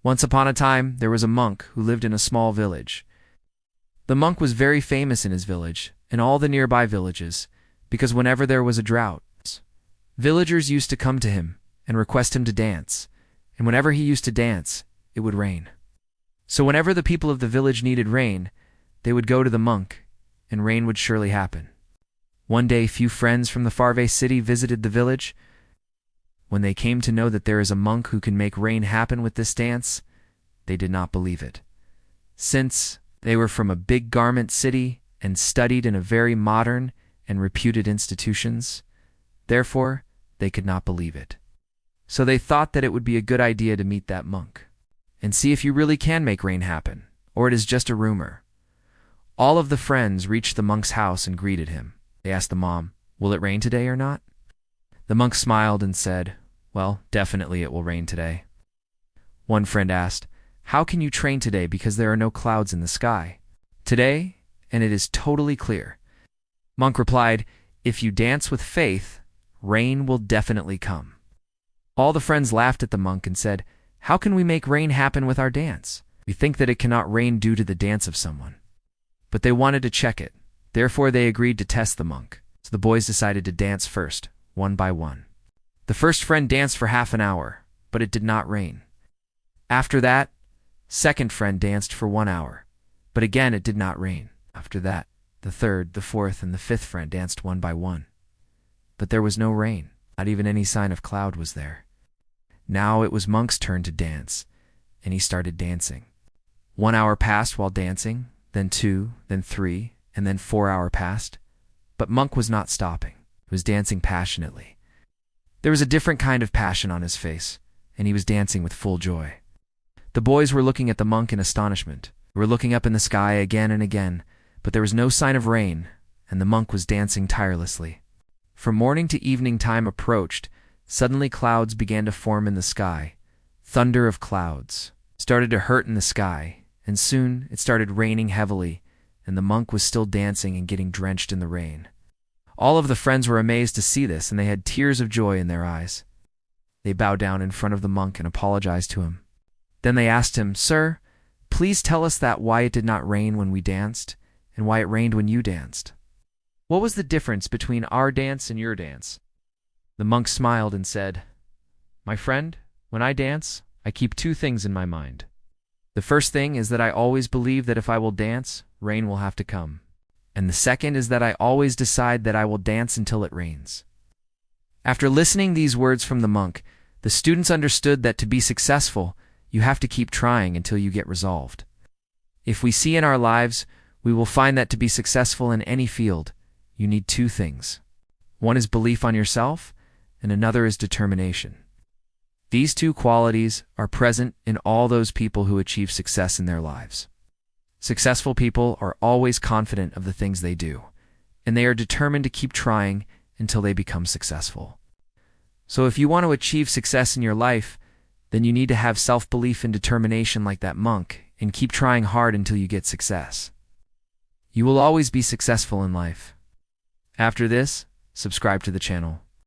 Once upon a time, there was a monk who lived in a small village. The monk was very famous in his village and all the nearby villages, because whenever there was a drought, villagers used to come to him and request him to dance, and whenever he used to dance, it would rain. So whenever the people of the village needed rain, they would go to the monk, and rain would surely happen. One day, few friends from the faraway city visited the village. When they came to know that there is a monk who can make rain happen with this dance, they did not believe it. Since they were from a big garment city and studied in a very modern and reputed institutions, therefore they could not believe it. So they thought that it would be a good idea to meet that monk and see if you really can make rain happen, or it is just a rumor. All of the friends reached the monk's house and greeted him. They asked the mom, "Will it rain today or not?" The monk smiled and said, "Well, definitely it will rain today." One friend asked, "How can you train today because there are no clouds in the sky?" "Today, and it is totally clear." Monk replied, "If you dance with faith, rain will definitely come." All the friends laughed at the monk and said, "How can we make rain happen with our dance? We think that it cannot rain due to the dance of someone." But they wanted to check it. Therefore they agreed to test the monk. So the boys decided to dance first, one by one. The first friend danced for half an hour, but it did not rain. After that, second friend danced for 1 hour, but again it did not rain. After that, the third, the fourth, and the fifth friend danced one by one. But there was no rain, not even any sign of cloud was there. Now it was Monk's turn to dance, and he started dancing. 1 hour passed while dancing, then 2, then 3, and then 4 hours passed. But Monk was not stopping. He was dancing passionately. There was a different kind of passion on his face, and he was dancing with full joy. The boys were looking at the monk in astonishment. They were looking up in the sky again and again, but there was no sign of rain, and the monk was dancing tirelessly. From morning to evening time approached. Suddenly clouds began to form in the sky. Thunder of clouds started to hurt in the sky, and soon it started raining heavily, and the monk was still dancing and getting drenched in the rain. All of the friends were amazed to see this, and they had tears of joy in their eyes. They bowed down in front of the monk and apologized to him. Then they asked him, "Sir, please tell us why it did not rain when we danced, and why it rained when you danced. What was the difference between our dance and your dance?" The monk smiled and said, "My friend, when I dance, I keep 2 things in my mind. The first thing is that I always believe that if I will dance, rain will have to come. And the second is that I always decide that I will dance until it rains." After listening these words from the monk, the students understood that to be successful, you have to keep trying until you get resolved. If we see in our lives, we will find that to be successful in any field, you need 2 things. One is belief on yourself, and another is determination. These 2 qualities are present in all those people who achieve success in their lives. Successful people are always confident of the things they do, and they are determined to keep trying until they become successful. So if you want to achieve success in your life, then you need to have self-belief and determination like that monk, and keep trying hard until you get success. You will always be successful in life. After this, subscribe to the channel.